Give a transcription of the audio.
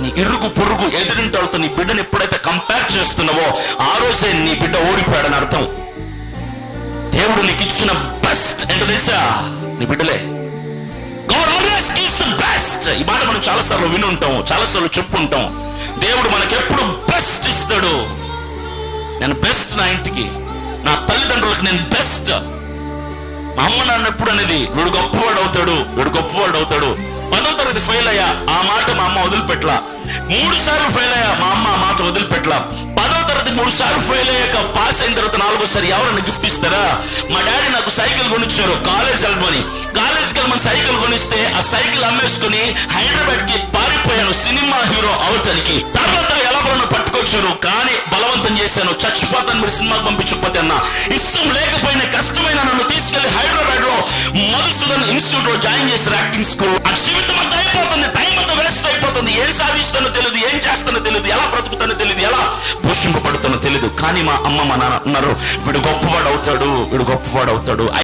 నీ ఇరుగు పొరుగు ఎదురింటి వాళ్ళతో నీ బిడ్డను ఎప్పుడైతే కంపేర్ చేస్తున్నావో ఆ రోజే నీ బిడ్డ ఓడిపోయాడని అర్థం. దేవుడు నీకు ఇచ్చిన బెస్ట్ ఏంటో తెలుసా? నీ బిడ్డలే. God always gives the best. ఈ మాట మనం చాలాసార్లు విని ఉంటాం, చాలాసార్లు చెప్పుంటాం. దేవుడు మనకెప్పుడు బెస్ట్ ఇస్తాడు. నేను బెస్ట్ నా ఇంటికి, నా తల్లిదండ్రులకు నేను బెస్ట్. మా అమ్మ నాన్న ఎప్పుడు అనేది వీడు గొప్పవాడు అవుతాడు, వీడు గొప్పవాడు అవుతాడు. 10వ తరగతి ఫెయిల్ అయ్యా, ఆ మాట మా అమ్మ వదిలిపెట్టలా. 3 సార్లు ఫెయిల్ అయ్యా, మా అమ్మ ఆ మాట వదిలిపెట్టలా. 10వ తరగతి 3 సార్లు ఫెయిల్ అయ్యాక పాస్ అయిన తర్వాత 4వసారి ఎవరన్నా గిఫ్ట్ ఇస్తారా? మా డాడీ నాకు సైకిల్ కొనిచ్చారు కాలేజ్ వెళ్ళమని. కాలేజ్కి వెళ్ళమని సైకిల్ కొనిస్తే ఆ సైకిల్ అమ్మేసుకుని హైదరాబాద్ కి పారిపోయాను సినిమా హీరో అవటానికి. తర్వాత ఎలాగోనో పట్టుకొచ్చారు, కానీ బలవంతం చేశాను. చచ్చిపోతాను మీరు సినిమాకి పంపించకపోతే అన్న. ఇష్టం లేకపోయినా కష్టమైన నన్ను తీసుకెళ్లి హైదరాబాద్ లో మధుసూదన్ ఇన్స్టిట్యూట్ లో జాయిన్ చేశారు, యాక్టింగ్ స్కూల్. ఆ జీవితం అంతా అయిపోతుంది, టైం అంతా వేస్ట్ అయిపోతుంది. ఏం సాధిస్తానో తెలియదు, ఏం చేస్తానో తెలియదు, ఎలా బ్రతుకుతానో తెలియదు, ఎలా పోషింపబడుతానో తెలియదు. కానీ మా అమ్మ మా నాన్న అన్నారు, వీడు గొప్పవాడు అవుతాడు, వీడు గొప్పవాడు అవుతాడు.